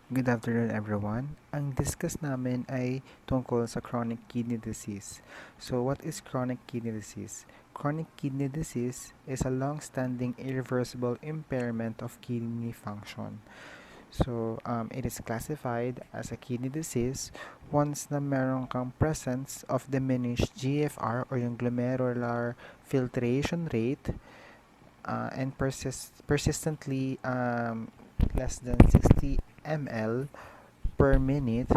Good afternoon everyone. Ang discuss namin ay tungkol sa chronic kidney disease. So what is chronic kidney disease? Chronic kidney disease is a long-standing irreversible impairment of kidney function. So it is classified as a kidney disease once na meron kang presence of diminished GFR or yung glomerular filtration rate and persistently less than 60 ml per minute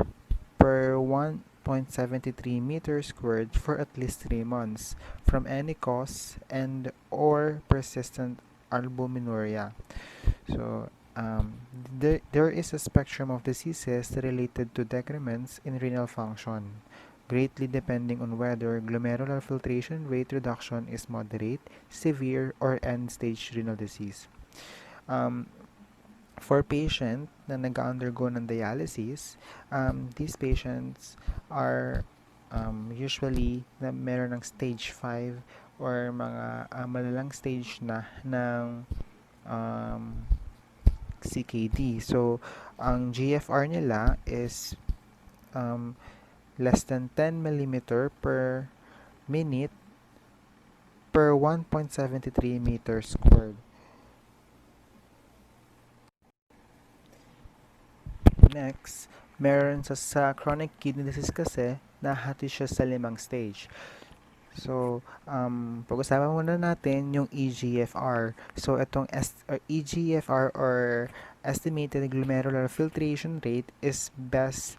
per 1.73 meters squared for at least 3 months from any cause and or persistent albuminuria. So there is a spectrum of diseases related to decrements in renal function, greatly depending on whether glomerular filtration rate reduction is moderate, severe, or end-stage renal disease. Um, for patient na nag-undergo ng dialysis, these patients are usually na meron ng stage 5 or mga malalang stage na ng um, CKD. So, ang GFR nila is um, less than 10 millimeter per minute per 1.73 meters squared. Next, meron sa chronic kidney disease kasi, nahati siya sa 5 stage. So, pag-usapan muna natin yung EGFR. So, itong EGFR or estimated glomerular filtration rate is best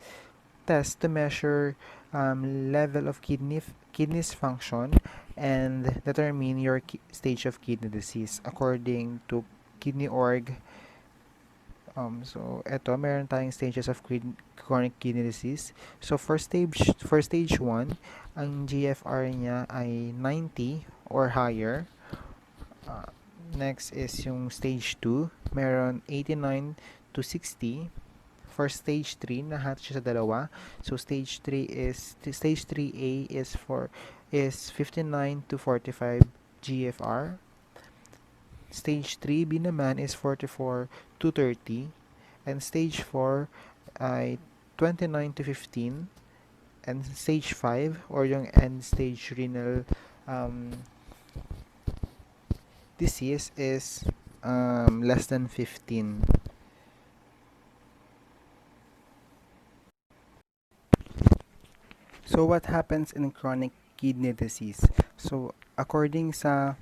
test to measure level of kidneys function and determine your stage of kidney disease according to Kidney.org. So eto, meron tayong stages of chronic kidney disease. So for stage 1, ang GFR niya ay 90 or higher. Uh, Next is yung stage 2, meron 89 to 60. For stage 3, nahati siya sa dalawa. So stage 3A is 59 to 45 GFR. Stage 3B naman is 44 to 30. And stage 4 ay 29 to 15. And stage 5 or yung end stage renal disease is less than 15. So what happens in chronic kidney disease? So according sa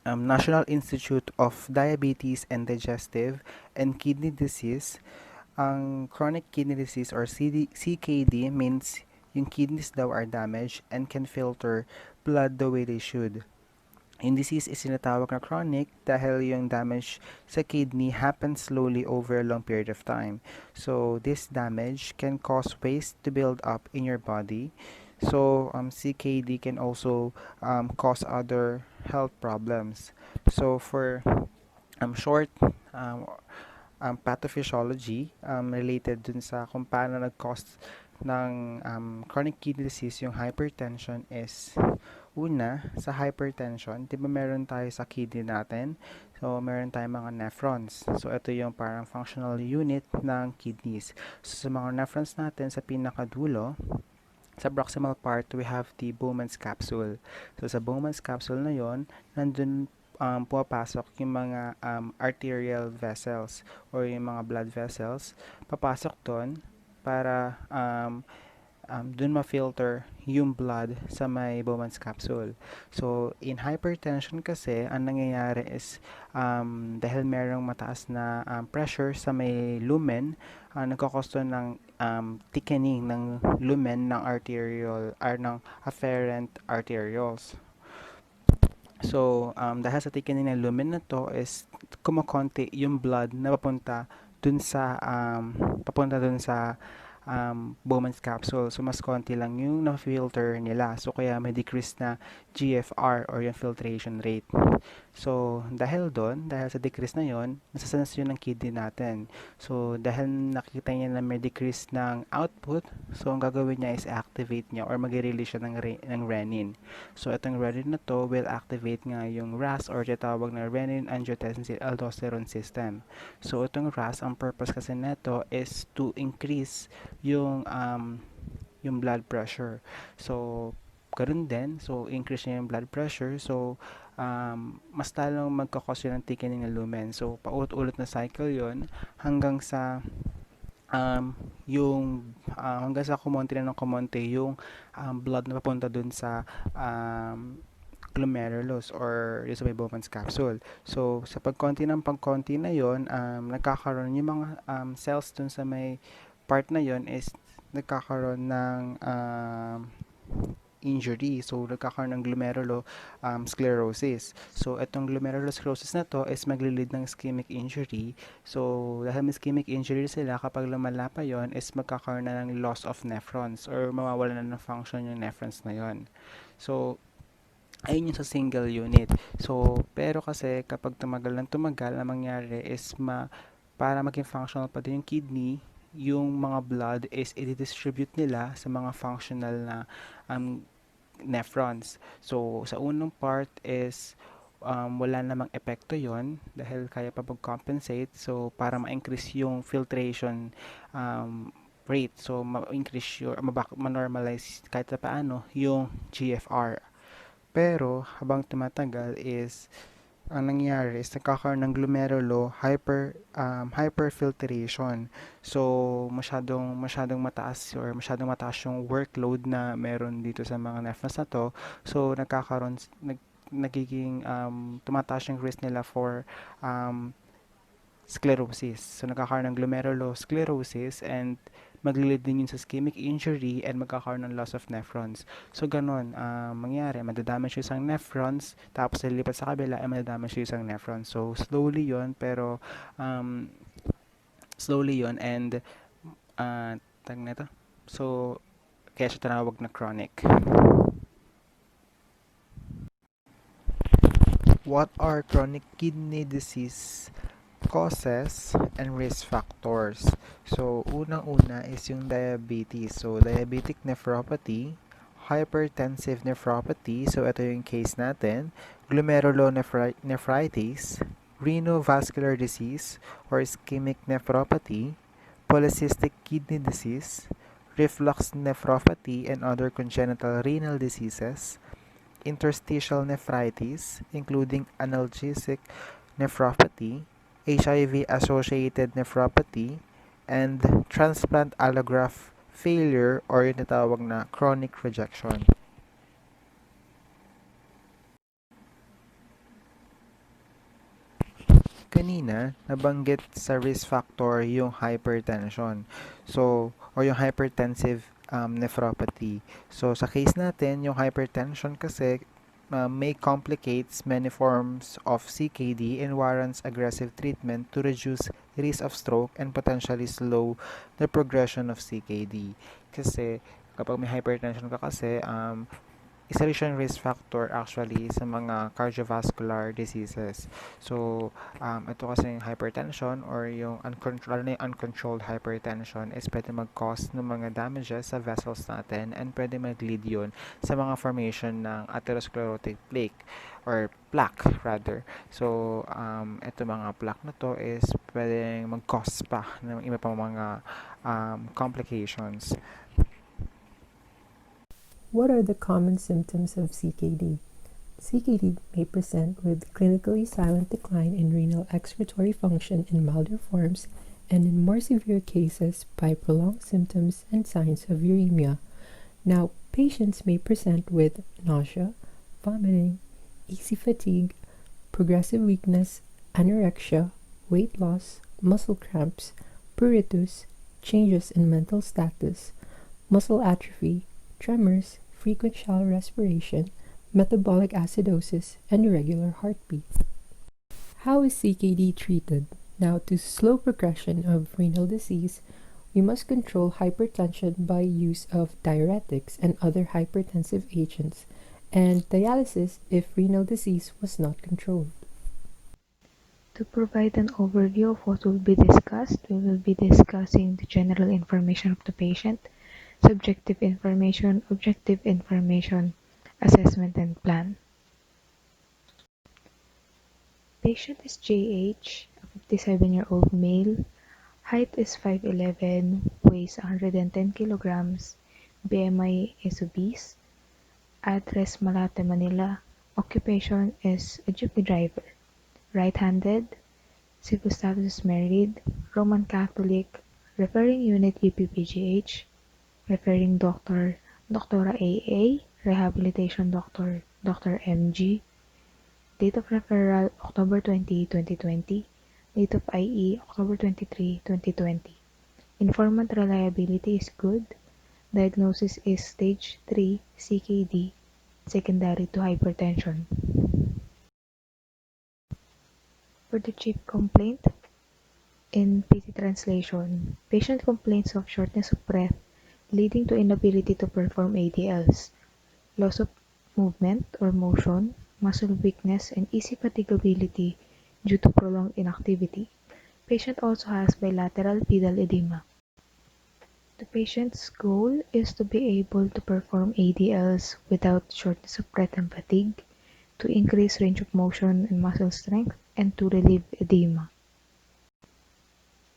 National Institute of Diabetes and Digestive and Kidney Disease, ang chronic kidney disease or CKD means yung kidneys daw are damaged and can filter blood the way they should. Yung disease is sinatawag na chronic dahil yung damage sa kidney happens slowly over a long period of time. So, this damage can cause waste to build up in your body. So, CKD can also cause other health problems. So, for short pathophysiology related dun sa kung paano nag-cause ng chronic kidney disease yung hypertension is una, sa hypertension, di ba meron tayo sa kidney natin? So, meron tayong mga nephrons. So, ito yung parang functional unit ng kidneys. So, sa mga nephrons natin, sa pinakadulo, sa proximal part, we have the Bowman's capsule. So, sa Bowman's capsule na yon, nandun pumapasok yung mga arterial vessels or yung mga blood vessels. Papasok doon para dun ma-filter yung blood sa may Bowman's capsule. So, in hypertension kasi, ang nangyayari is dahil merong mataas na pressure sa may lumen, nagkakosto ng thickening ng lumen ng arterial or ng afferent arterioles. So, dahil sa thickening ng lumen na to is kumakonti yung blood na papunta dun sa Bowman's capsule. So, mas konti lang yung na-filter nila. So, kaya may decrease na GFR or yung filtration rate. So, dahil sa decrease na yon, nasasans yun ng kidney natin. So, dahil nakita niya na may decrease ng output, so ang gagawin niya is activate niya or mag-release siya ng renin. So, itong renin na to will activate nga yung RAS or tinatawag na renin-angiotensin-aldosterone system. So, itong RAS, ang purpose kasi nito is to increase yung blood pressure. So, ganoon din. So, increase niya yung blood pressure. So, mas talong magkakos yun ng thickening ng lumen. So, paulit-ulit na cycle yon hanggang sa hanggang sa kumonti na ng kumonti yung blood na papunta dun sa glomerulus or yung sa may Bowman's capsule. So, sa pagkonti ng pagkonti na yon, nagkakaroon yung mga cells dun sa may part na yon is nagkakaroon ng injury. So, nagkakaroon ng glomerulosclerosis. So, itong glomerulosclerosis na to is maglilid ng ischemic injury. So, dahil may ischemic injury sila, kapag lumala pa yon is magkakaroon na ng loss of nephrons or mawawala na ng function yung nephrons na yon. So, ayun yung sa single unit. So, pero kasi kapag tumagal, ang mangyari is para maging functional pa din yung kidney, yung mga blood is i-distribute nila sa mga functional na nephrons. So, sa unang part is wala namang epekto yon dahil kaya pa mag-compensate. So, para ma-increase yung filtration rate. So, ma-increase ma-normalize kahit paano yung GFR. Pero, habang tumatagal is ang nangyayari is nagkakaroon ng hyperfiltration. So, masyadong mataas yung workload na meron dito sa mga nephrons na to. So, nagiging tumataas yung risk nila for sclerosis. So, nagkakaroon ng glomerulosclerosis and maglilid din yun sa ischemic injury and magkakaroon ng loss of nephrons. So, ganun, mangyari, madadamage yung isang nephrons, tapos lilipat sa kabila, ay madadamage yung isang nephrons. So, slowly yon pero, and, tag na ito. So, kaya siya tinawag na chronic. What are chronic kidney disease causes and risk factors? So, unang-una is yung diabetes. So, diabetic nephropathy, hypertensive nephropathy, so ito yung case natin, glomerulonephritis, renovascular disease or ischemic nephropathy, polycystic kidney disease, reflux nephropathy and other congenital renal diseases, interstitial nephritis, including analgesic nephropathy, HIV-associated nephropathy, and transplant allograft failure or yung natawag na chronic rejection. Kanina, nabanggit sa risk factor yung hypertension. So, or yung hypertensive nephropathy. So, sa case natin, yung hypertension kasi may complicates many forms of CKD and warrants aggressive treatment to reduce risk of stroke and potentially slow the progression of CKD. Kasi kapag may hypertension ka kasi, isa rin siyang risk factor actually sa mga cardiovascular diseases. So, ito kasi yung hypertension or yung uncontrolled hypertension is pwede mag-cause ng mga damages sa vessels natin and pwede mag-lead yun sa mga formation ng atherosclerotic plaque or plaque rather. So, ito mga plaque na to is pwedeng mag-cause pa ng iba pang mga complications. What are the common symptoms of CKD? CKD may present with clinically silent decline in renal excretory function in milder forms and in more severe cases by prolonged symptoms and signs of uremia. Now, patients may present with nausea, vomiting, easy fatigue, progressive weakness, anorexia, weight loss, muscle cramps, pruritus, changes in mental status, muscle atrophy, tremors, frequent shallow respiration, metabolic acidosis, and irregular heartbeat. How is CKD treated? Now, to slow progression of renal disease, You must control hypertension by use of diuretics and other hypertensive agents, and dialysis if renal disease was not controlled. To provide an overview of what will be discussed, we will be discussing the general information of the patient, subjective information, objective information, assessment, and plan. Patient is JH, a 57-year-old male. Height is 5'11", weighs 110 kilograms. BMI is obese. Address Malate, Manila. Occupation is a jeepney driver. Right-handed. Civil status married. Roman Catholic. Referring unit UPPGH. Referring doctor Dr. AA. Rehabilitation doctor Dr. MG. Date of referral October 20, 2020. Date of IE October 23, 2020. Informant reliability is good. Diagnosis is stage 3 CKD, secondary to hypertension. For the chief complaint, in PT translation, patient complains of shortness of breath leading to inability to perform ADLs, loss of movement or motion, muscle weakness, and easy fatigability due to prolonged inactivity. Patient also has bilateral pedal edema. The patient's goal is to be able to perform ADLs without shortness of breath and fatigue, to increase range of motion and muscle strength, and to relieve edema.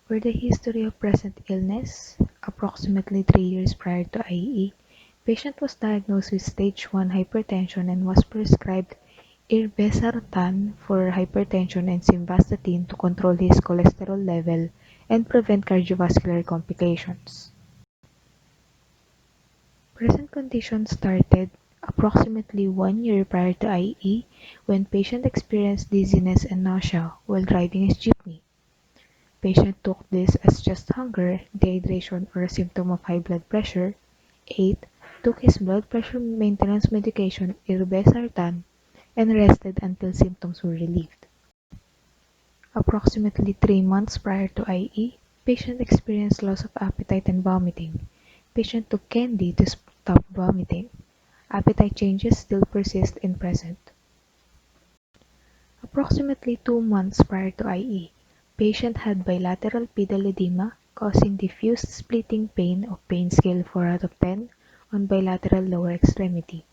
For the history of present illness, approximately 3 years prior to IE, patient was diagnosed with stage 1 hypertension and was prescribed irbesartan for hypertension and simvastatin to control his cholesterol level and prevent cardiovascular complications. Present condition started approximately 1 year prior to IE when patient experienced dizziness and nausea while driving his jeepney. Patient took this as just hunger, dehydration, or a symptom of high blood pressure. 8. Took his blood pressure maintenance medication irbesartan and rested until symptoms were relieved. Approximately 3 months prior to IE, patient experienced loss of appetite and vomiting. Patient took candy to stop vomiting. Appetite changes still persist in present. Approximately 2 months prior to IE, patient had bilateral pedal edema causing diffuse splitting pain of pain scale 4 out of 10 on bilateral lower extremity,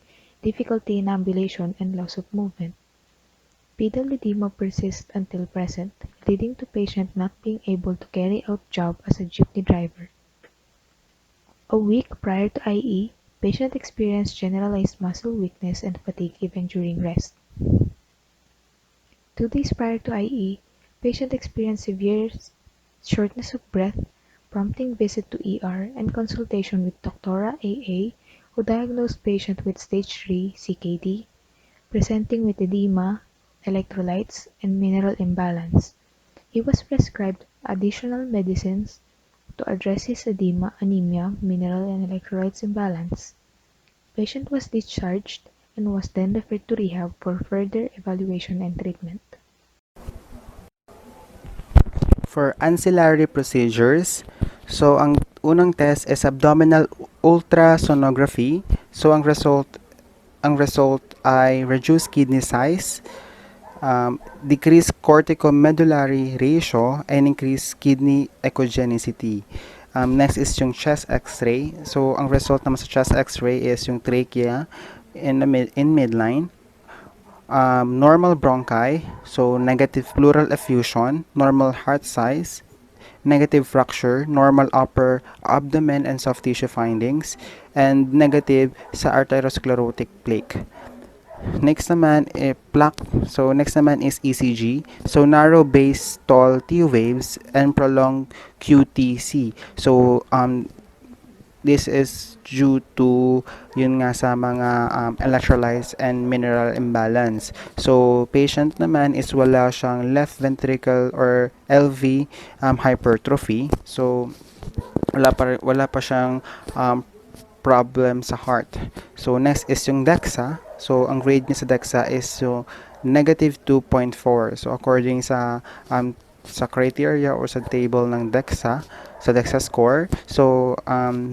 difficulty in ambulation and loss of movement. Pedal edema persists until present, leading to patient not being able to carry out job as a jeepney driver. A week prior to IE, patient experienced generalized muscle weakness and fatigue even during rest. 2 days prior to IE, patient experienced severe shortness of breath, prompting visit to ER and consultation with Dr. AA, who diagnosed patient with stage 3 CKD, presenting with edema, electrolytes, and mineral imbalance. He was prescribed additional medicines to address his edema, anemia, mineral and electrolytes imbalance. Patient was discharged and was then referred to rehab for further evaluation and treatment. For ancillary procedures, so ang unang test is abdominal ultrasonography. So ang result ay reduced kidney size, decreased corticomedullary ratio, and increased kidney echogenicity. Next is yung chest x-ray. So ang result naman sa chest x-ray is yung trachea in midline. Normal bronchi, so negative pleural effusion, normal heart size, negative fracture, normal upper abdomen and soft tissue findings, and negative sa arteriosclerotic plaque. Next naman, plaque. So, next naman is ECG. So, narrow base tall T waves and prolonged QTC. So, this is due to yun nga sa mga electrolytes and mineral imbalance. So, patient naman is wala siyang left ventricle or LV hypertrophy. So, wala pa siyang problem sa heart. So, next is yung DEXA. So, ang grade niya sa DEXA is so negative 2.4. So, according sa criteria or sa table ng DEXA, sa DEXA score. So,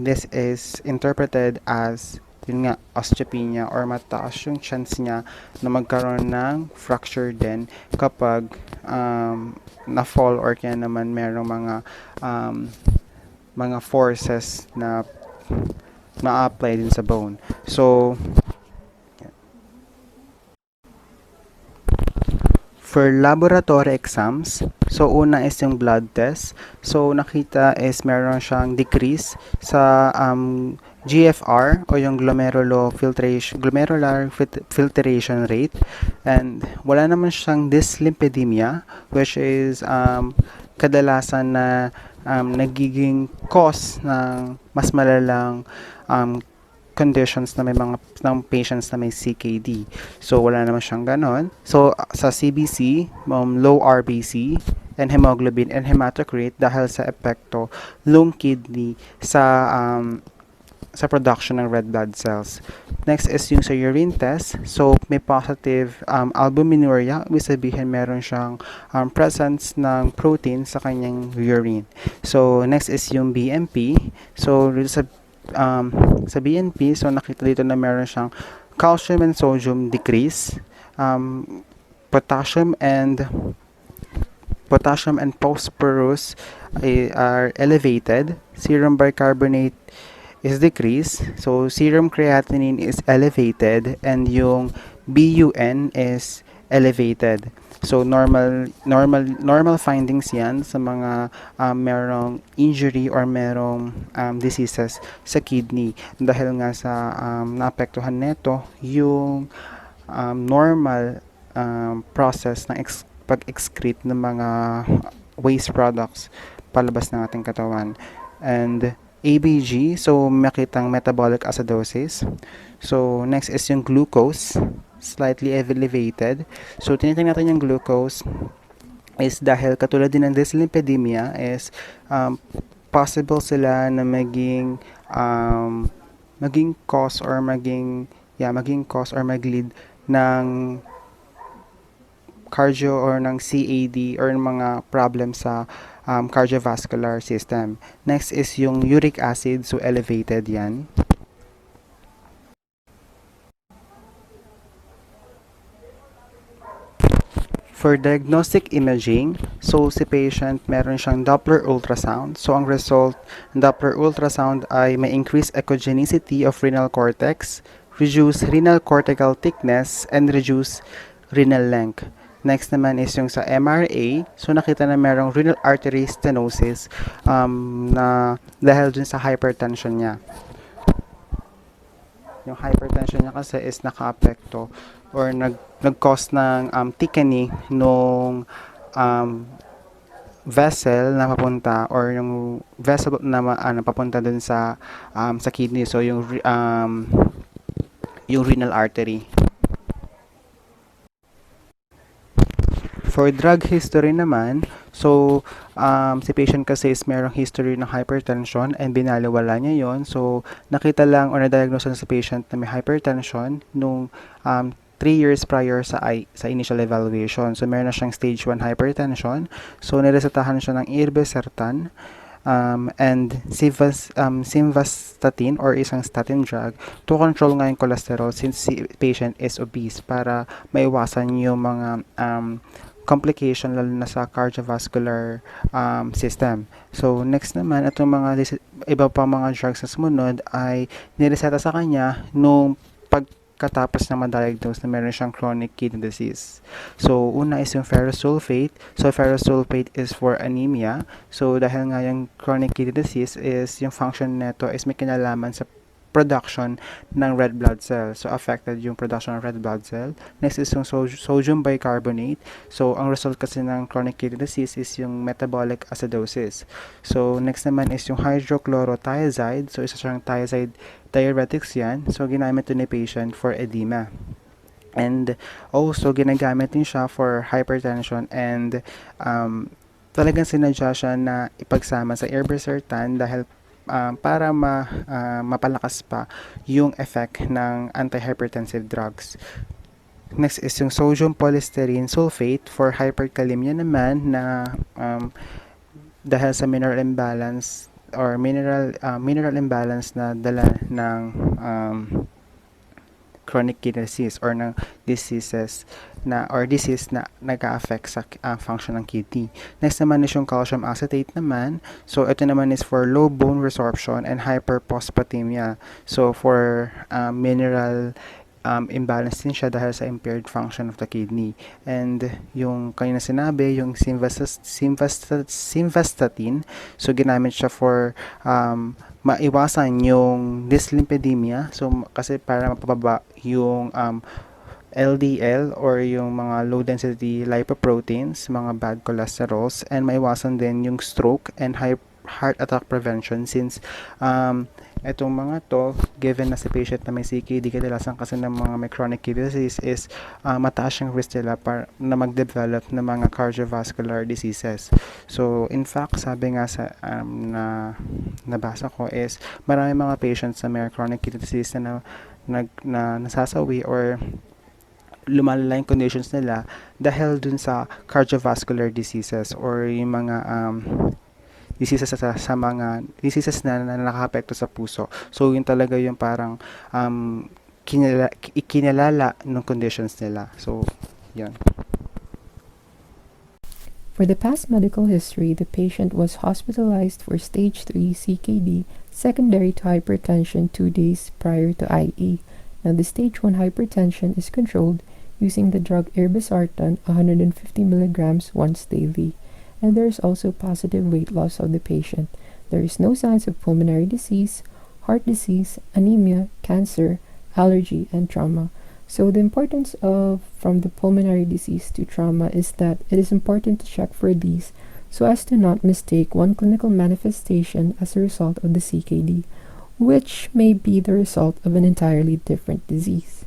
this is interpreted as yun nga, osteopenia or mataas yung chance niya na magkaroon ng fracture din kapag na-fall or kaya naman merong mga forces na na-apply din sa bone. So, for laboratory exams, so una is yung blood test. So nakita is meron siyang decrease sa GFR o yung glomerular filtration rate, and wala naman siyang dyslipidemia, which is kadalasan na nagiging cause ng mas malalang conditions na may mga ng patients na may CKD. So wala naman siyang ganon. So sa CBC, low RBC and hemoglobin and hematocrit dahil sa epekto lung kidney sa production ng red blood cells. Next is yung sa urine test. So may positive albuminuria, ibig sabihin meron siyang presence ng protein sa kanyang urine. So next is yung BMP. So sa BNP, so nakita dito na meron siyang calcium and sodium decrease, potassium and phosphorus are elevated, serum bicarbonate is decreased, so serum creatinine is elevated, and yung BUN is elevated. So normal findings yan sa mga merong injury or merong diseases sa kidney, dahil nga sa naapektuhan nito yung normal process ng pag-excrete ng mga waste products palabas ng ating katawan. And ABG, so makitang metabolic acidosis. So next is yung glucose, slightly elevated. So tinitingnan natin yung glucose is dahil katulad din ng dyslipidemia is possible sila na maging cause or maging cause or mag-lead ng cardio or ng CAD or mga problem sa cardiovascular system. Next is yung uric acid, so elevated yan. For diagnostic imaging, so si patient meron siyang Doppler ultrasound. So ang result ng Doppler ultrasound ay may increased echogenicity of renal cortex, reduced renal cortical thickness, and reduced renal length. Next naman is yung sa MRA. So nakita na merong renal artery stenosis na dahil dun sa hypertension niya. Yung hypertension niya kasi is naka-apekto or nag-cause ng thickening nung vessel na papunta or yung vessel na papunta dun sa kidney, so yung renal artery. For drug history naman, so si patient kasi is merong history ng hypertension and binaliwala niya yon. So nakita lang or na-diagnose na sa patient na may hypertension nung 3 years prior sa initial evaluation. So meron na siyang stage 1 hypertension. So niresetahan siya ng irbesartan and simvastatin or isang statin drug to control nga yung cholesterol since si patient is obese, para maiwasan yung mga complication lalo na sa cardiovascular system. So next naman, itong mga iba pa mga drugs na sumunod ay nireseta sa kanya nung pagkatapos na ma-diagnose na meron siyang chronic kidney disease. So una is yung ferrous sulfate. So ferrous sulfate is for anemia. So dahil nga yung chronic kidney disease is yung function nito is may kinalaman sa production ng red blood cell. So affected yung production ng red blood cell. Next is yung sodium bicarbonate. So ang result kasi ng chronic kidney disease is yung metabolic acidosis. So next naman is yung hydrochlorothiazide. So isa siyang thiazide diuretics yan. So ginamit ito ni patient for edema. And also ginagamit din siya for hypertension and talagang sinadya siya na ipagsama sa irbesartan dahil para mapalakas pa yung effect ng antihypertensive drugs. Next is yung sodium polystyrene sulfate for hyperkalemia naman na dahil sa mineral imbalance or mineral imbalance na dala ng chronic kidney disease or ng disease na nag-a-affect sa function ng kidney. Next naman is yung calcium acetate naman. So ito naman is for low bone resorption and hyperphosphatemia. So for mineral imbalance din siya dahil sa impaired function of the kidney. And yung kanina sinabi, yung simvastatin, so ginamit siya for maiwasan yung dyslipidemia. So kasi para mapababa yung LDL or yung mga low density lipoproteins, mga bad cholesterols, and maiwasan din yung stroke and heart attack prevention since itong mga to, given na si patient na may CKD, kadalasan kasi ng mga may chronic kidney disease is mataas yung risk nila na mag-develop ng mga cardiovascular diseases. So, in fact, sabi nga sa na nabasa ko is marami mga patients na may chronic kidney disease na nasasawi or lumalala yung conditions nila dahil dun sa cardiovascular diseases or yung mga diseases sa mga diseases na nakaka-apekto sa puso. So, yun talaga yung parang kinalala ng conditions nila. So, yun. For the past medical history, the patient was hospitalized for stage 3 CKD secondary to hypertension 2 days prior to IE. Now, the stage 1 hypertension is controlled using the drug irbesartan 150 milligrams once daily. And there is also positive weight loss of the patient. There is no signs of pulmonary disease, heart disease, anemia, cancer, allergy, and trauma. So the importance of from the pulmonary disease to trauma is that it is important to check for these so as to not mistake one clinical manifestation as a result of the CKD, which may be the result of an entirely different disease.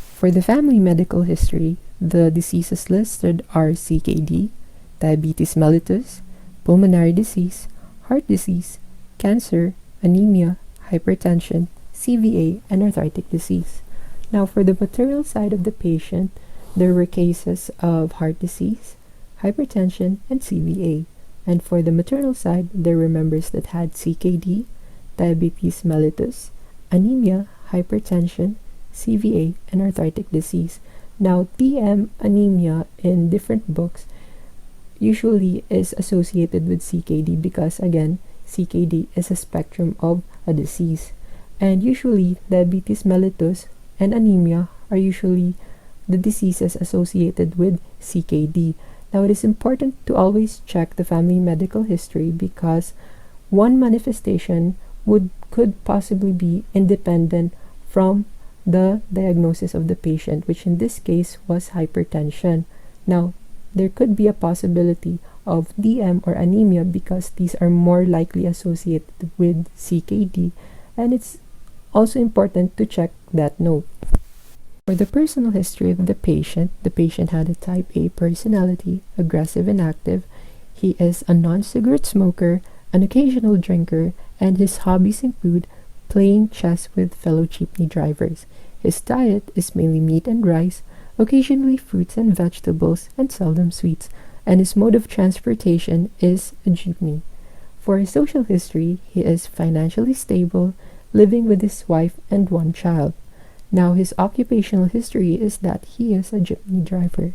For the family medical history, the diseases listed are CKD, diabetes mellitus, pulmonary disease, heart disease, cancer, anemia, hypertension, CVA, and arthritic disease. Now, for the maternal side of the patient, there were cases of heart disease, hypertension, and CVA. And for the maternal side, there were members that had CKD, diabetes mellitus, anemia, hypertension, CVA, and arthritic disease. Now, DM anemia in different books usually is associated with CKD because, again, CKD is a spectrum of a disease. And usually, diabetes mellitus and anemia are usually the diseases associated with CKD. Now, it is important to always check the family medical history because one manifestation could possibly be independent from the diagnosis of the patient, which in this case was hypertension. Now, there could be a possibility of DM or anemia because these are more likely associated with CKD, and it's also important to check that note. For the personal history of the patient had a type A personality, aggressive and active. He is a non-cigarette smoker, an occasional drinker, and his hobbies include playing chess with fellow jeepney drivers. His diet is mainly meat and rice, occasionally fruits and vegetables, and seldom sweets, and his mode of transportation is a jeepney. For his social history, he is financially stable, living with his wife and one child. Now, his occupational history is that he is a jeepney driver.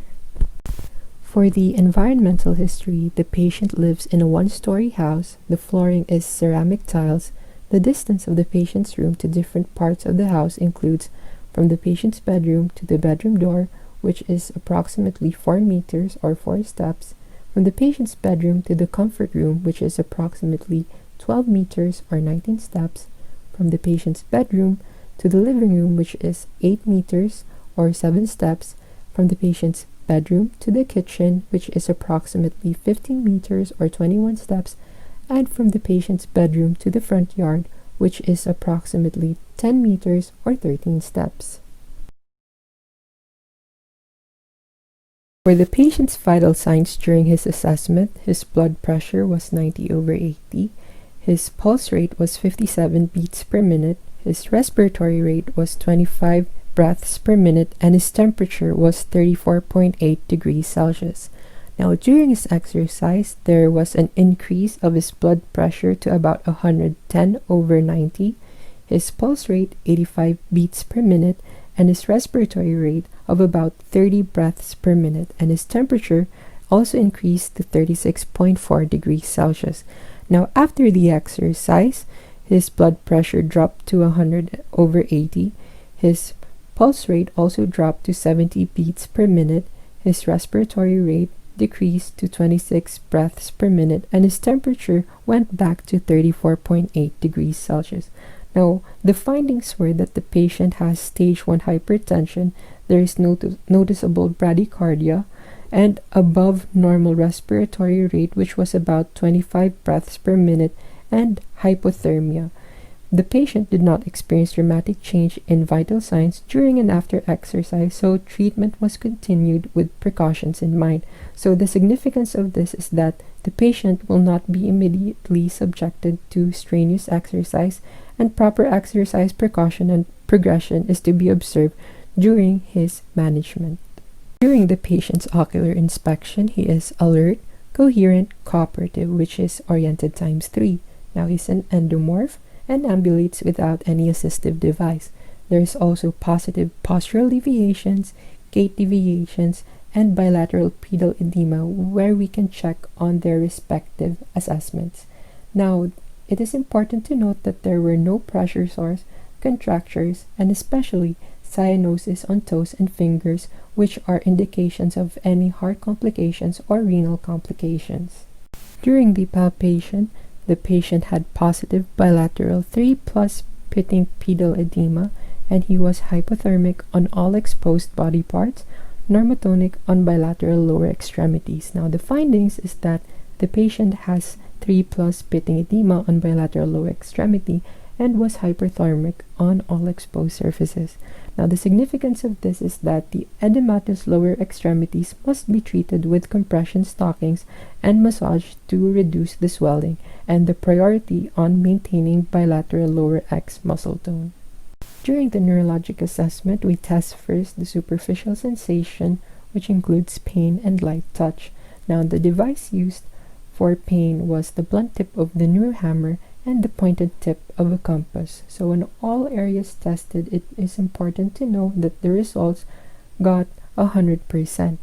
For the environmental history, the patient lives in a one-story house. The flooring is ceramic tiles. The distance of the patient's room to different parts of the house includes from the patient's bedroom to the bedroom door, which is approximately 4 meters or 4 steps, from the patient's bedroom to the comfort room, which is approximately 12 meters or 19 steps, from the patient's bedroom to the living room, which is 8 meters or 7 steps, from the patient's bedroom to the kitchen, which is approximately 15 meters or 21 steps, and from the patient's bedroom to the front yard, which is approximately 10 meters or 13 steps. For the patient's vital signs during his assessment, his blood pressure was 90/80, his pulse rate was 57 beats per minute, his respiratory rate was 25 breaths per minute, and his temperature was 34.8 degrees Celsius. Now, during his exercise, there was an increase of his blood pressure to about 110/90, his pulse rate 85 beats per minute, and his respiratory rate of about 30 breaths per minute, and his temperature also increased to 36.4 degrees Celsius. Now, after the exercise, his blood pressure dropped to 100/80, his pulse rate also dropped to 70 beats per minute, his respiratory rate decreased to 26 breaths per minute, and his temperature went back to 34.8 degrees Celsius. Now, the findings were that the patient has stage 1 hypertension, there is noticeable bradycardia, and above normal respiratory rate, which was about 25 breaths per minute, and hypothermia. The patient did not experience dramatic change in vital signs during and after exercise, so treatment was continued with precautions in mind. So the significance of this is that the patient will not be immediately subjected to strenuous exercise, and proper exercise precaution and progression is to be observed during his management. During the patient's ocular inspection, he is alert, coherent, cooperative, which is oriented times 3. Now he's an endomorph and ambulates without any assistive device. There is also positive postural deviations, gait deviations, and bilateral pedal edema where we can check on their respective assessments. Now, it is important to note that there were no pressure sores, contractures, and especially cyanosis on toes and fingers, which are indications of any heart complications or renal complications. During the palpation, the patient had positive bilateral 3+ pitting pedal edema, and he was hypothermic on all exposed body parts, normotonic on bilateral lower extremities. Now, the findings is that the patient has 3+ pitting edema on bilateral lower extremity and was hyperthermic on all exposed surfaces. Now, the significance of this is that the edematous lower extremities must be treated with compression stockings and massage to reduce the swelling, and the priority on maintaining bilateral lower X muscle tone. During the neurologic assessment, we test first the superficial sensation, which includes pain and light touch. Now, the device used for pain was the blunt tip of the neurohammer and the pointed tip of a compass. So in all areas tested, it is important to know that the results got 100%.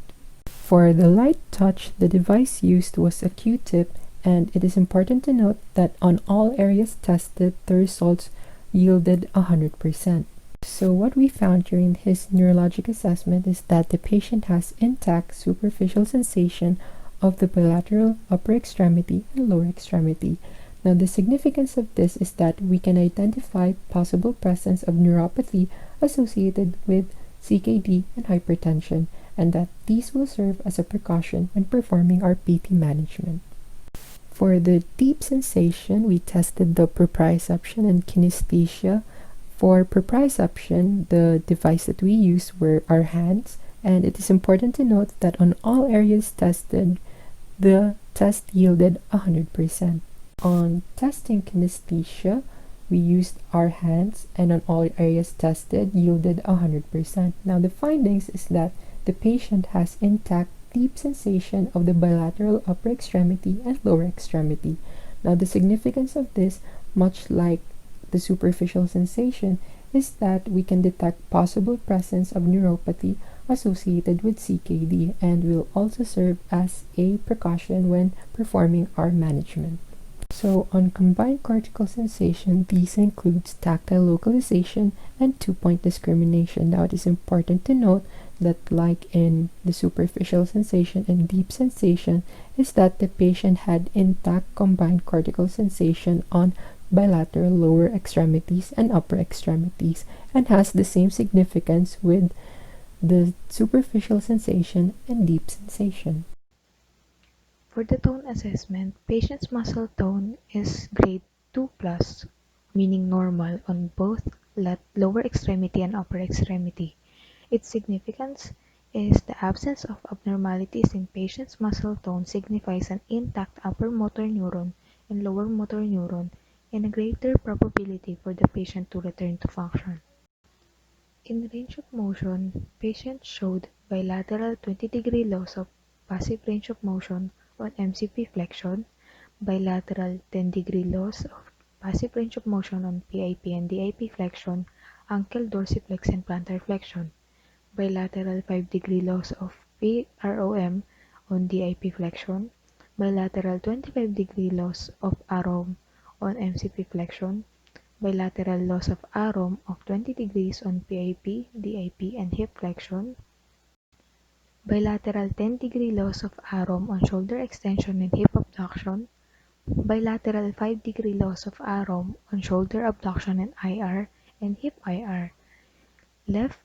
For the light touch, the device used was a Q-tip, and it is important to note that on all areas tested, the results yielded 100%. So what we found during his neurologic assessment is that the patient has intact superficial sensation of the bilateral upper extremity and lower extremity. Now, the significance of this is that we can identify possible presence of neuropathy associated with CKD and hypertension, and that these will serve as a precaution when performing our PT management. For the deep sensation, we tested the proprioception and kinesthesia. For proprioception, the device that we used were our hands, and it is important to note that on all areas tested, the test yielded 100%. On testing kinesthesia, we used our hands, and on all areas tested yielded 100%. Now, the findings is that the patient has intact deep sensation of the bilateral upper extremity and lower extremity. Now, the significance of this, much like the superficial sensation, is that we can detect possible presence of neuropathy associated with CKD, and will also serve as a precaution when performing our management. So on combined cortical sensation, these includes tactile localization and 2-point discrimination. Now, it is important to note that like in the superficial sensation and deep sensation is that the patient had intact combined cortical sensation on bilateral lower extremities and upper extremities, and has the same significance with the superficial sensation and deep sensation. For the tone assessment, patient's muscle tone is grade 2+, meaning normal on both lower extremity and upper extremity. Its significance is the absence of abnormalities in patient's muscle tone signifies an intact upper motor neuron and lower motor neuron, and a greater probability for the patient to return to function. In range of motion, patient showed bilateral 20-degree loss of passive range of motion on MCP flexion, bilateral 10-degree loss of passive range of motion on PIP and DIP flexion, ankle dorsiflex and plantar flexion, bilateral 5-degree loss of PROM on DIP flexion, bilateral 25-degree loss of AROM on MCP flexion, bilateral loss of AROM of 20 degrees on PIP, DIP, and hip flexion, bilateral 10-degree loss of AROM on shoulder extension and hip abduction, bilateral 5-degree loss of AROM on shoulder abduction and IR and hip IR, left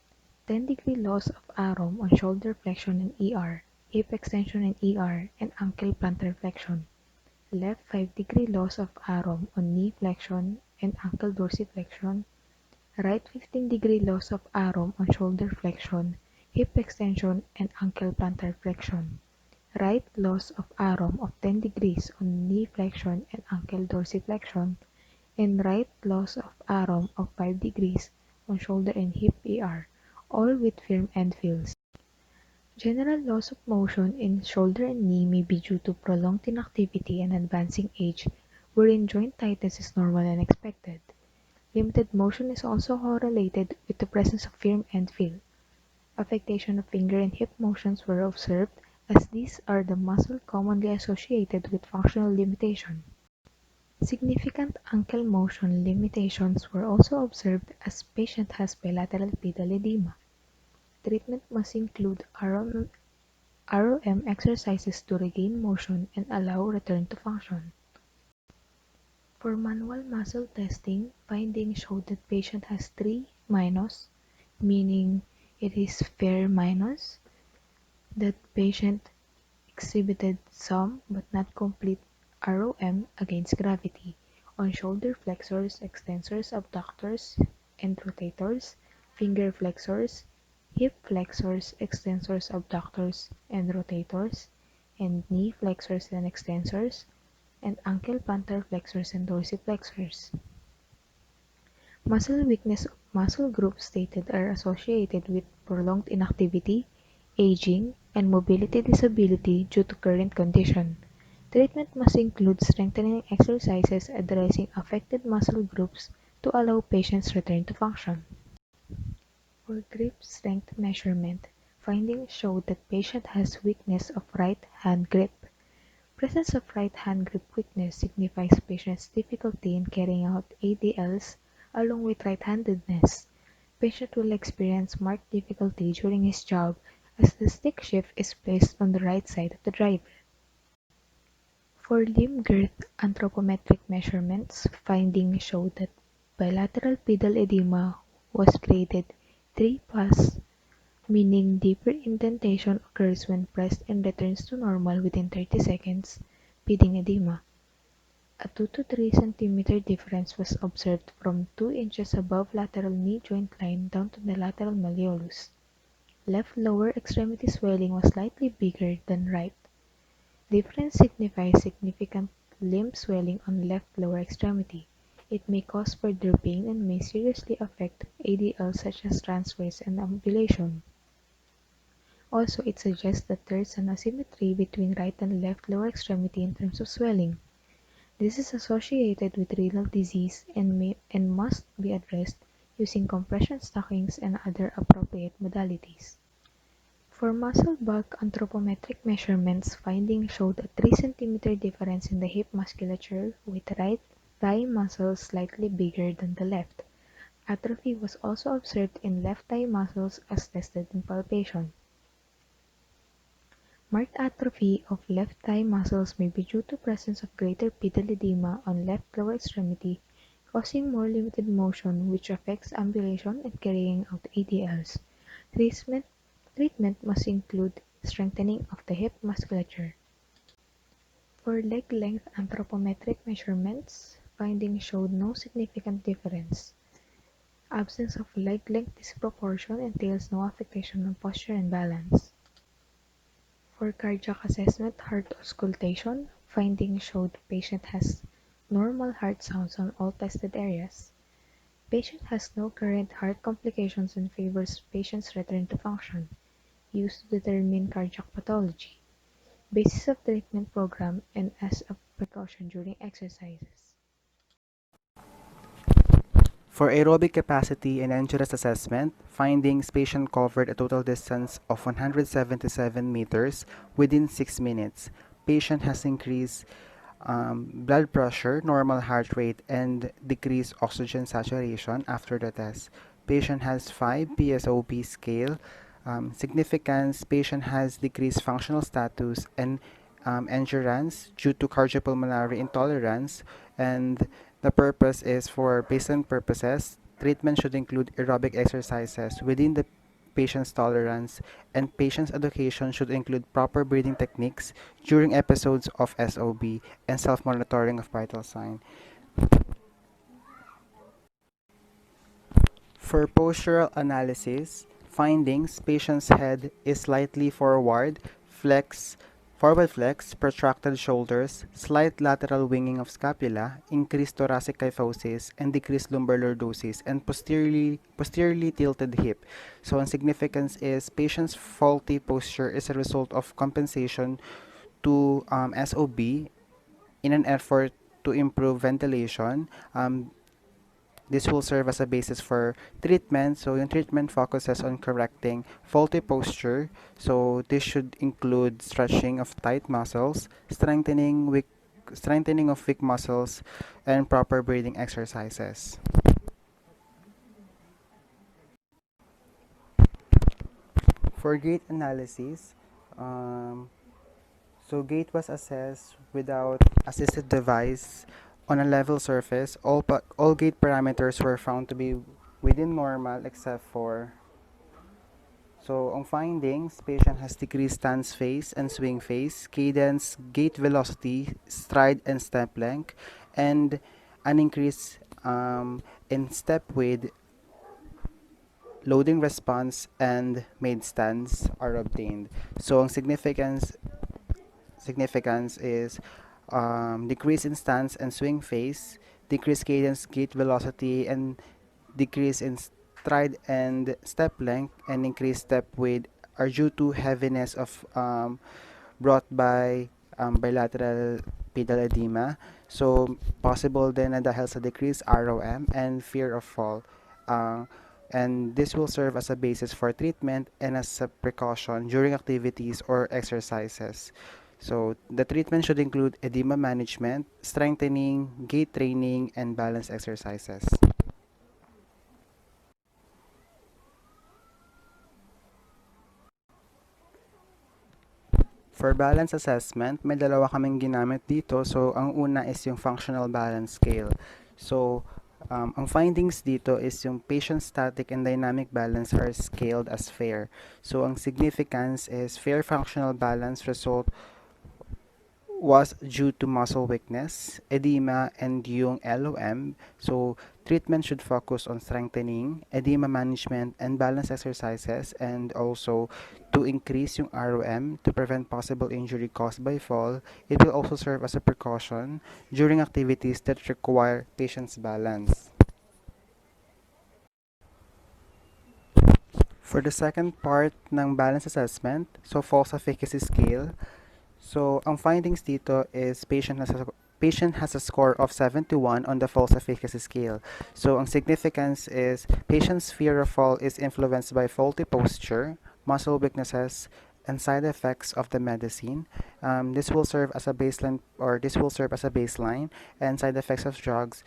10-degree loss of AROM on shoulder flexion and ER, hip extension and ER, and ankle plantar flexion, left 5-degree loss of AROM on knee flexion and ankle dorsiflexion, right 15-degree loss of AROM on shoulder flexion, hip extension, and ankle plantar flexion, right loss of AROM of 10 degrees on knee flexion and ankle dorsiflexion, and right loss of AROM of 5 degrees on shoulder and hip ER, all with firm end feels. General loss of motion in shoulder and knee may be due to prolonged inactivity and advancing age, wherein joint tightness is normal and expected. Limited motion is also correlated with the presence of firm end feel. Affectation of finger and hip motions were observed, as these are the muscle commonly associated with functional limitation. Significant ankle motion limitations were also observed as patient has bilateral pedal edema. Treatment must include ROM exercises to regain motion and allow return to function. For manual muscle testing, findings showed that patient has 3 minus, meaning it is fair minus, that patient exhibited some but not complete ROM against gravity on shoulder flexors, extensors, abductors, and rotators, finger flexors, hip flexors, extensors, abductors, and rotators, and knee flexors and extensors, and ankle plantar flexors and dorsiflexors. Muscle weakness of muscle groups stated are associated with prolonged inactivity, aging, and mobility disability due to current condition. Treatment must include strengthening exercises addressing affected muscle groups to allow patients return to function. For grip strength measurement, findings showed that patient has weakness of right hand grip. Presence of right hand grip weakness signifies patient's difficulty in carrying out ADLs along with right-handedness. Patient will experience marked difficulty during his job as the stick shift is placed on the right side of the driver. For limb girth anthropometric measurements, findings showed that bilateral pedal edema was graded 3+, meaning deeper indentation occurs when pressed and returns to normal within 30 seconds, peding edema. A 2 to 3 cm difference was observed from 2 inches above lateral knee joint line down to the lateral malleolus. Left lower extremity swelling was slightly bigger than right. Difference signifies significant limb swelling on left lower extremity. It may cause further pain and may seriously affect ADL such as transverse and ambulation. Also, it suggests that there is an asymmetry between right and left lower extremity in terms of swelling. This is associated with renal disease and must be addressed using compression stockings and other appropriate modalities. For muscle bulk anthropometric measurements, findings showed a 3 cm difference in the hip musculature, with right thigh muscles slightly bigger than the left. Atrophy was also observed in left thigh muscles as tested in palpation. Marked atrophy of left thigh muscles may be due to presence of greater pedal edema on left lower extremity, causing more limited motion which affects ambulation and carrying out ADLs. Treatment must include strengthening of the hip musculature. For leg length anthropometric measurements, findings showed no significant difference. Absence of leg length disproportion entails no affectation on posture and balance. For cardiac assessment heart auscultation, findings showed patient has normal heart sounds on all tested areas. Patient has no current heart complications and favors patient's return to function, used to determine cardiac pathology. basis of treatment program, and as a precaution during exercises. For aerobic capacity and endurance assessment, findings patient covered a total distance of 177 meters within 6 minutes. Patient has increased blood pressure, normal heart rate, and decreased oxygen saturation after the test. Patient has 5 PSOP scale. Significance, patient has decreased functional status and endurance due to cardiopulmonary intolerance, and the purpose is for baseline purposes. Treatment should include aerobic exercises within the patient's tolerance, and patient's education should include proper breathing techniques during episodes of SOB and self-monitoring of vital sign. For postural analysis, findings, patient's head is slightly forward flex, protracted shoulders, slight lateral winging of scapula, increased thoracic kyphosis, and decreased lumbar lordosis, and posteriorly tilted hip. So, ang significance is patient's faulty posture is a result of compensation to SOB in an effort to improve ventilation. This will serve as a basis for treatment. So, yung treatment focuses on correcting faulty posture. So, this should include stretching of tight muscles, strengthening of weak muscles, and proper breathing exercises. For gait analysis, so gait was assessed without assisted device on a level surface. All gait parameters were found to be within normal except for. So, ang findings, patient has decreased stance phase and swing phase, cadence, gait velocity, stride and step length, and an increase in step width, loading response, and made stance are obtained. So, ang significance is decrease in stance and swing phase, decrease cadence, gait velocity, and decrease in stride and step length, and increased step width are due to heaviness of brought by bilateral pedal edema. So, possible din na dahil sa decreased ROM and fear of fall. And this will serve as a basis for treatment and as a precaution during activities or exercises. So, the treatment should include edema management, strengthening, gait training, and balance exercises. For balance assessment, may dalawa kaming ginamit dito. So, ang una is yung functional balance scale. So, ang findings dito is yung patient static and dynamic balance are scaled as fair. So, ang significance is fair functional balance result was due to muscle weakness, edema, and yung LOM. So, treatment should focus on strengthening, edema management, and balance exercises, and also to increase yung ROM to prevent possible injury caused by fall. It will also serve as a precaution during activities that require patient's balance. For the second part ng balance assessment, so false efficacy scale. So, ang findings dito is patient has a score of 71 on the false efficacy scale. So, ang significance is patient's fear of fall is influenced by faulty posture, muscle weaknesses, and side effects of the medicine. This will serve as a baseline, and side effects of drugs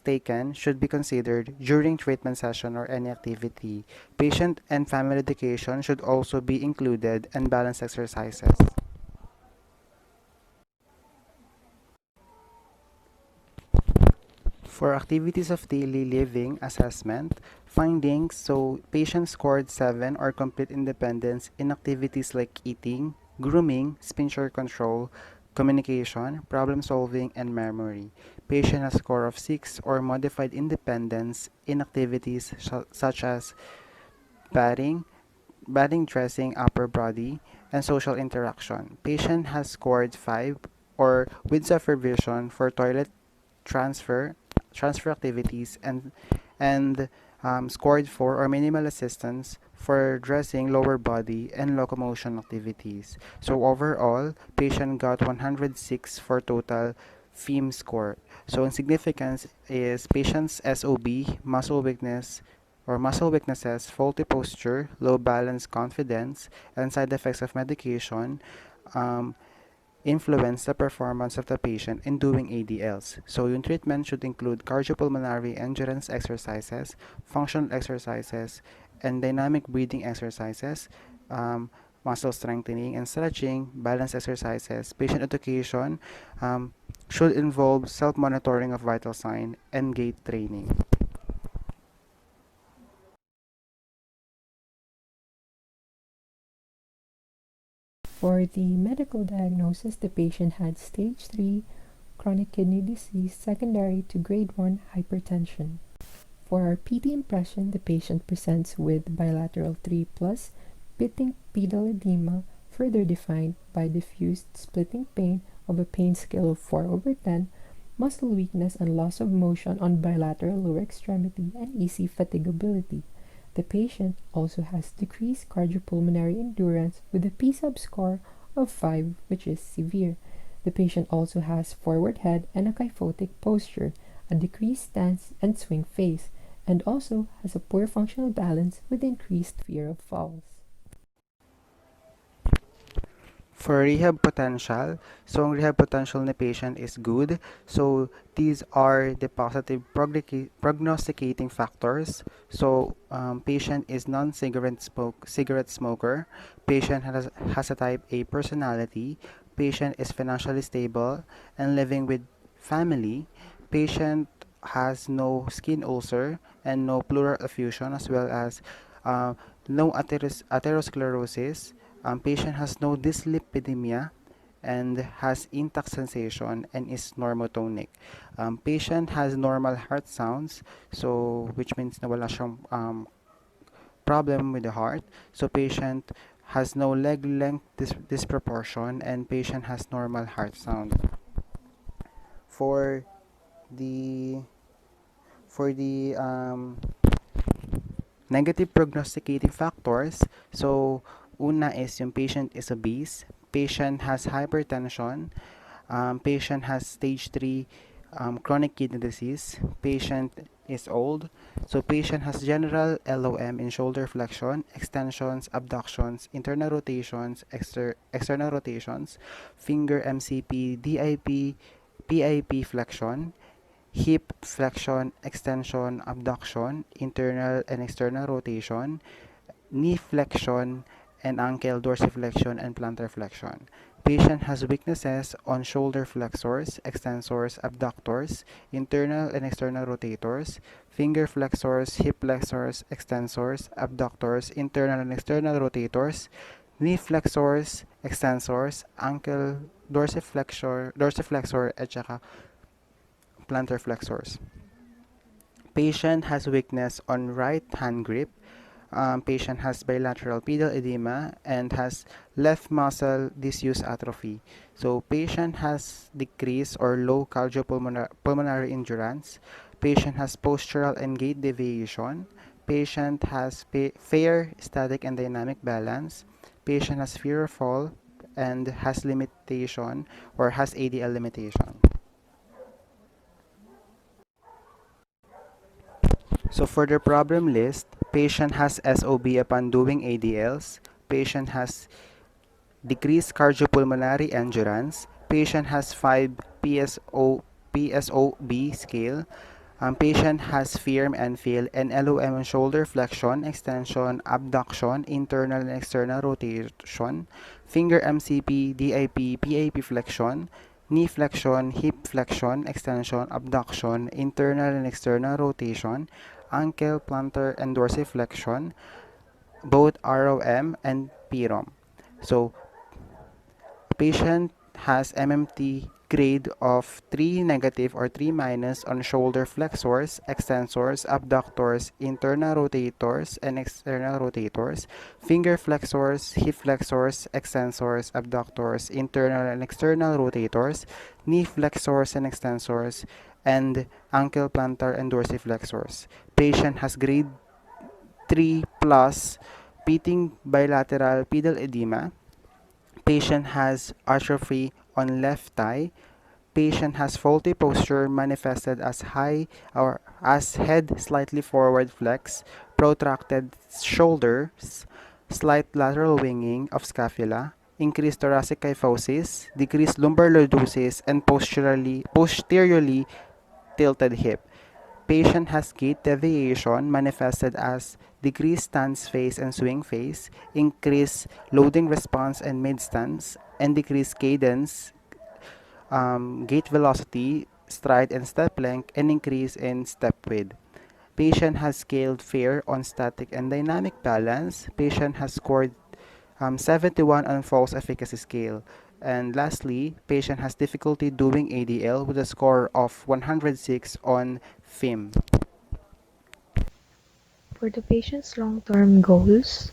taken should be considered during treatment session or any activity. Patient and family education should also be included, and balance exercises. For activities of daily living assessment, findings, so patient scored 7 or complete independence in activities like eating, grooming, sphincter control, communication, problem solving, and memory. Patient has score of 6 or modified independence in activities such as bathing, dressing, upper body, and social interaction. Patient has scored 5 or with supervision for toilet transfer transfer activities, and scored 4 or minimal assistance for dressing lower body and locomotion activities. So overall, patient got 106 for total FEAM score. So in significance is patient's SOB, muscle weakness or muscle weaknesses, faulty posture, low balance confidence, and side effects of medication um, influence the performance of the patient in doing ADLs. So yung treatment should include cardiopulmonary endurance exercises, functional exercises, and dynamic breathing exercises, muscle strengthening and stretching, balance exercises. Patient education should involve self-monitoring of vital sign and gait training. For the medical diagnosis, the patient had stage 3 chronic kidney disease secondary to grade 1 hypertension. For our PT impression, the patient presents with bilateral 3 plus pitting pedal edema, further defined by diffused splitting pain of a pain scale of 4/10, muscle weakness and loss of motion on bilateral lower extremity, and easy fatigability. The patient also has decreased cardiopulmonary endurance with a P-sub score of 5, which is severe. The patient also has forward head and a kyphotic posture, a decreased stance and swing face, and also has a poor functional balance with increased fear of falls. For rehab potential, so ang rehab potential ni patient is good. So these are the positive prognosticating factors. So patient is cigarette smoker. Patient has a type A personality. Patient is financially stable and living with family. Patient has no skin ulcer and no pleural effusion, as well as uh, no atherosclerosis. Patient has no dyslipidemia and has intact sensation and is normotonic. Patient has normal heart sounds, so which means na wala siyang problem with the heart. So patient has no leg length disproportion and patient has normal heart sound. For the for the negative prognosticating factors, so una is yung patient is obese, patient has hypertension, patient has stage 3 chronic kidney disease, patient is old, so patient has general LOM in shoulder flexion, extensions, abductions, internal rotations, external rotations, finger MCP, DIP, PIP flexion, hip flexion, extension, abduction, internal and external rotation, knee flexion, and ankle dorsiflexion and plantar flexion. Patient has weaknesses on shoulder flexors, extensors, abductors, internal and external rotators, finger flexors, hip flexors, extensors, abductors, internal and external rotators, knee flexors, extensors, ankle dorsiflexor, at saka plantar flexors. Patient has weakness on right hand grip. Patient has bilateral pedal edema and has left muscle disuse atrophy. So patient has decreased or low cardiopulmonary endurance. Patient has postural and gait deviation. Patient has fair static and dynamic balance. Patient has fear of fall and has limitation or has ADL limitation. So for the problem list, patient has SOB upon doing ADLs, patient has decreased cardiopulmonary endurance, patient has 5 PSOB scale, patient has firm and feel and LOM on shoulder flexion, extension, abduction, internal and external rotation, finger MCP, DIP, PAP flexion, knee flexion, hip flexion, extension, abduction, internal and external rotation, ankle, plantar, and dorsiflexion, both ROM and PROM. So patient has MMT grade of 3 negative or 3 minus on shoulder flexors, extensors, abductors, internal rotators, and external rotators, finger flexors, hip flexors, extensors, abductors, internal and external rotators, knee flexors and extensors, and ankle, plantar, and dorsiflexors. Patient has grade 3 plus repeating bilateral pedal edema. Patient has atrophy on left thigh. Patient has faulty posture manifested as high or as head slightly forward flex, protracted shoulders, slight lateral winging of scapula, increased thoracic kyphosis, decreased lumbar lordosis, and posteriorly tilted hip. Patient has gait deviation manifested as decreased stance phase and swing phase, increased loading response and mid stance, and decreased cadence, gait velocity, stride and step length, and increase in step width. Patient has scaled fair on static and dynamic balance. Patient has scored 71 on false efficacy scale. And lastly, patient has difficulty doing ADL with a score of 106 on FIM. For the patient's long-term goals,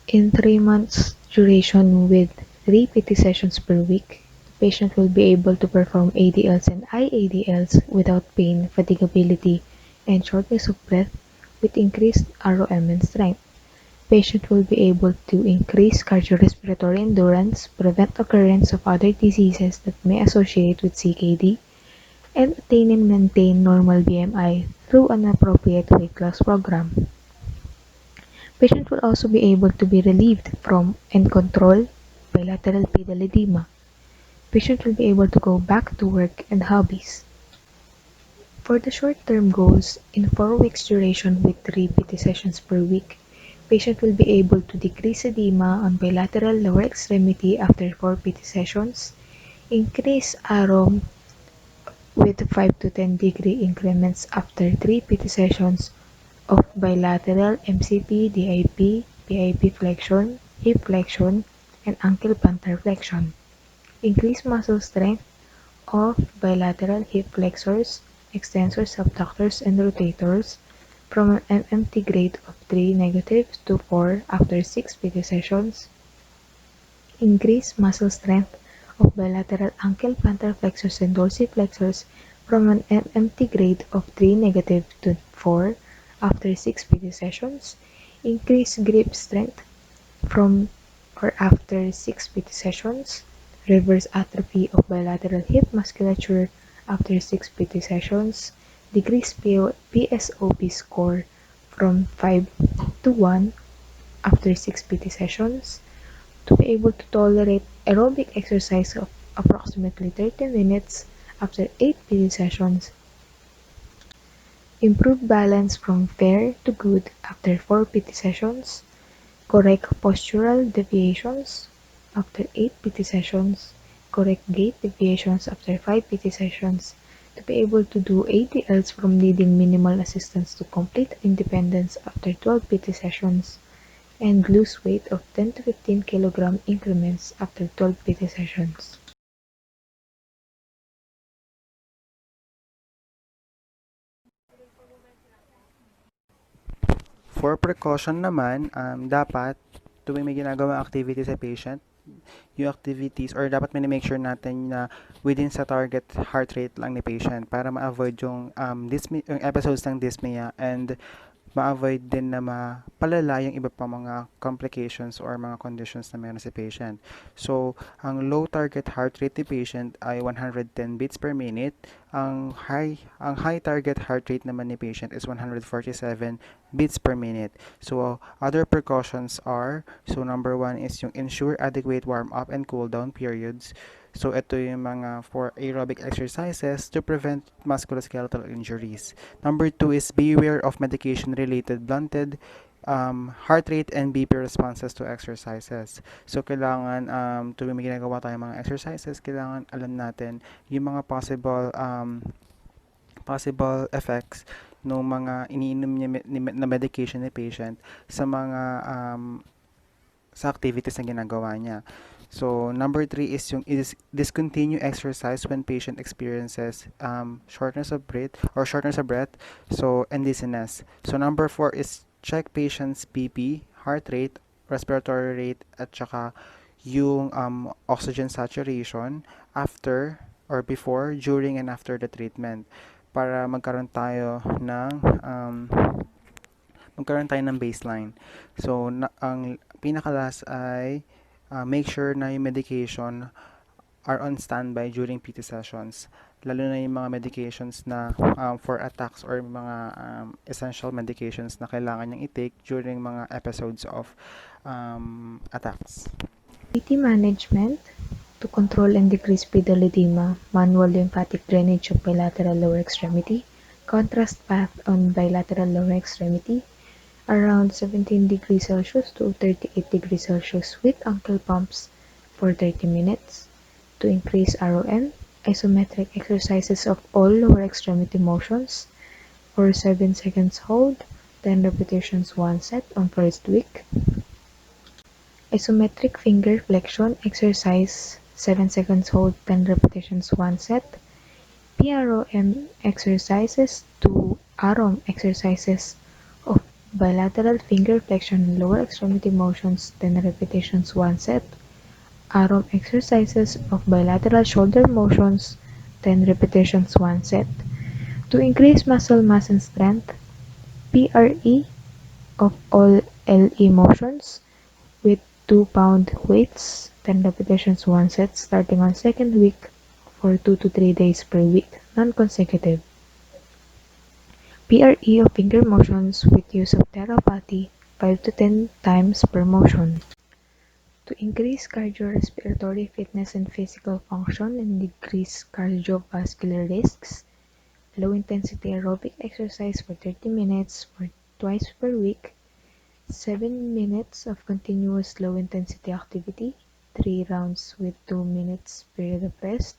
in 3 months duration with 3 PT sessions per week, the patient will be able to perform ADLs and IADLs without pain, fatigability, and shortness of breath with increased ROM and strength. Patient will be able to increase cardiorespiratory endurance, prevent occurrence of other diseases that may associate with CKD, and attain and maintain normal BMI through an appropriate weight loss program. Patient will also be able to be relieved from and control bilateral pedal edema. Patient will be able to go back to work and hobbies. For the short-term goals, in 4 weeks duration with 3 PT sessions per week, patient will be able to decrease edema on bilateral lower extremity after 4 PT sessions, increase AROM with 5 to 10 degree increments after 3 PT sessions of bilateral MCP, DIP, PIP flexion, hip flexion, and ankle plantar flexion. Increase muscle strength of bilateral hip flexors, extensors, subductors, and rotators from an MMT grade of 3 negative to 4 after 6 PT sessions. Increase muscle strength of bilateral ankle plantar flexors and dorsiflexors from an MMT grade of 3 negative to 4 after 6 PT sessions. Increase grip strength from or after 6 PT sessions. Reverse atrophy of bilateral hip musculature after 6 PT sessions. Decrease PSOP score from 5 to 1 after 6 PT sessions. To be able to tolerate aerobic exercise of approximately 30 minutes after 8 PT sessions. Improve balance from fair to good after 4 PT sessions. Correct postural deviations after 8 PT sessions. Correct gait deviations after 5 PT sessions. To be able to do ADLs from needing minimal assistance to complete independence after 12 PT sessions. And lose weight of 10 to 15 kilogram increments after 12 PT sessions. For precaution naman, dapat tuwing may ginagawang activity sa patient, yung activities or dapat make sure natin na within sa target heart rate lang ni patient para ma-avoid yung episodes ng dyspnea and ma-avoid din na mapalala yung iba pang mga complications or mga conditions na meron si patient. So, ang low target heart rate ni patient ay 110 beats per minute. Ang high target heart rate naman ni patient is 147 beats per minute. So, other precautions are, so number one is yung ensure adequate warm-up and cool-down periods. So, ito yung mga for aerobic exercises to prevent musculoskeletal injuries. Number two is beware of medication-related blunted heart rate and BP responses to exercises. So, kailangan tuwing may ginagawa tayong mga exercises, kailangan alam natin yung mga possible effects ng mga iniinom niya na medication ni patient sa mga sa activities na ginagawa niya. So, number three is yung discontinue exercise when patient experiences shortness of breath, so, and dizziness. So, number four is check patient's BP, heart rate, respiratory rate, at saka yung oxygen saturation after or before, during, and after the treatment para magkaroon tayo ng magkaroon tayo ng baseline. So, ang pinakalas ay make sure na yung medication are on standby during PT sessions. Lalo na yung mga medications na for attacks or mga essential medications na kailangan niyang i-take during mga episodes of attacks. PT management to control and decrease pedal edema, manual lymphatic drainage of bilateral lower extremity, contrast path on bilateral lower extremity, around 17 degrees Celsius to 38 degrees Celsius with ankle pumps for 30 minutes. To increase ROM, isometric exercises of all lower extremity motions for 7 seconds hold, 10 repetitions 1 set on first week. Isometric finger flexion exercise 7 seconds hold, 10 repetitions 1 set. PROM exercises to AROM exercises of bilateral finger flexion lower extremity motions 10 repetitions 1 set. AROM exercises of bilateral shoulder motions 10 repetitions 1 set. To increase muscle mass and strength, PRE of all LE motions with 2-pound weights 10 repetitions 1 set starting on second week for 2 to 3 days per week, non-consecutive. PRE of finger motions with use of Therapathy 5 to 10 times per motion. To increase cardiorespiratory fitness and physical function and decrease cardiovascular risks, low-intensity aerobic exercise for 30 minutes for twice per week, 7 minutes of continuous low-intensity activity, 3 rounds with 2 minutes period of rest,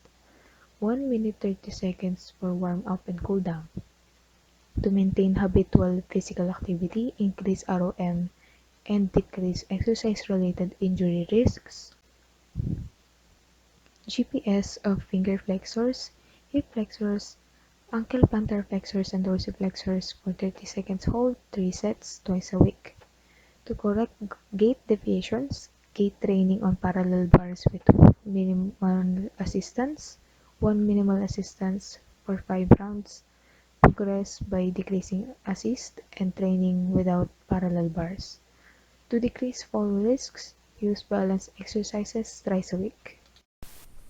1 minute 30 seconds for warm-up and cool-down. To maintain habitual physical activity, increase ROM, and decrease exercise-related injury risks. GPS of finger flexors, hip flexors, ankle plantar flexors, and dorsiflexors for 30 seconds hold, 3 sets, twice a week. To correct gait deviations, gait training on parallel bars with minimal assistance, 1 minimal assistance for 5 rounds. Progress by decreasing assist and training without parallel bars. To decrease fall risks, use balance exercises thrice a week.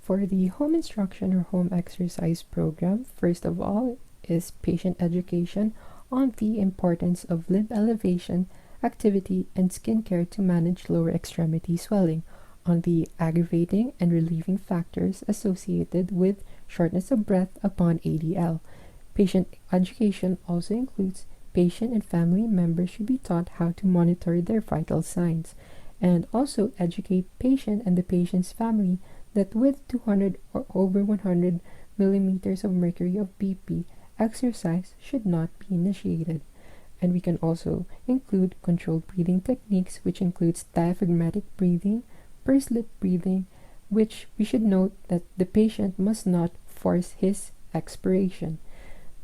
For the home instruction or home exercise program, first of all is patient education on the importance of limb elevation, activity, and skincare to manage lower extremity swelling, on the aggravating and relieving factors associated with shortness of breath upon ADL. Patient education also includes patient and family members should be taught how to monitor their vital signs, and also educate patient and the patient's family that with 200 or over 100 millimeters of mercury of BP, exercise should not be initiated. And we can also include controlled breathing techniques, which includes diaphragmatic breathing, pursed lip breathing, which we should note that the patient must not force his expiration.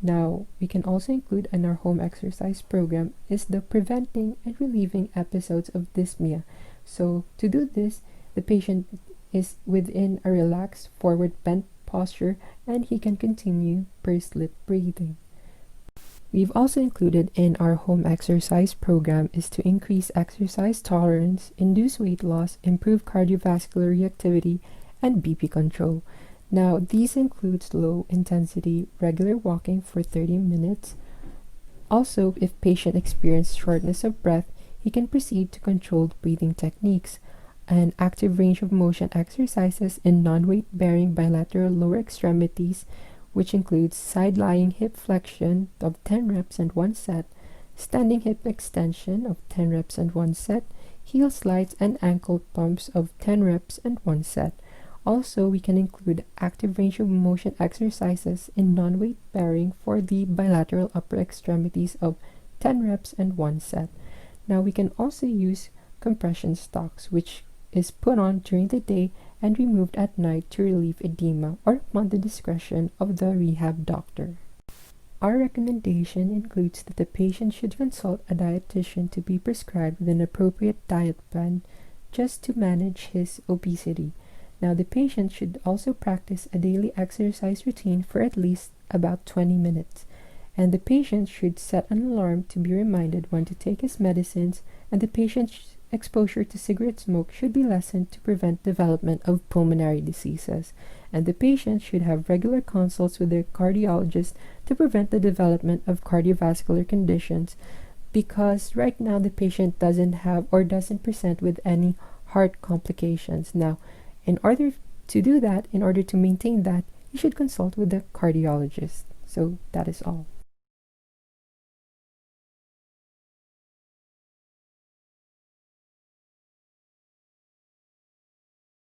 Now, we can also include in our home exercise program is the preventing and relieving episodes of dyspnea. So, to do this, the patient is within a relaxed forward bent posture and he can continue pursed lip breathing. We've also included in our home exercise program is to increase exercise tolerance, induce weight loss, improve cardiovascular reactivity, and BP control. Now, these includes low intensity regular walking for 30 minutes. Also, if patient experiences shortness of breath, he can proceed to controlled breathing techniques and active range of motion exercises in non-weight bearing bilateral lower extremities, which includes side lying hip flexion of 10 reps and 1 set, standing hip extension of 10 reps and 1 set, heel slides and ankle pumps of 10 reps and 1 set. Also, we can include active range of motion exercises in non-weight bearing for the bilateral upper extremities of 10 reps and 1 set. Now, we can also use compression stocks, which is put on during the day and removed at night to relieve edema or upon the discretion of the rehab doctor. Our recommendation includes that the patient should consult a dietitian to be prescribed with an appropriate diet plan just to manage his obesity. Now, the patient should also practice a daily exercise routine for at least about 20 minutes. and the patient should set an alarm to be reminded when to take his medicines, and the patient's exposure to cigarette smoke should be lessened to prevent development of pulmonary diseases, and the patient should have regular consults with their cardiologist to prevent the development of cardiovascular conditions, because right now the patient doesn't have or doesn't present with any heart complications. Now, in order to do that, in order to maintain that, you should consult with the cardiologist. So that is all.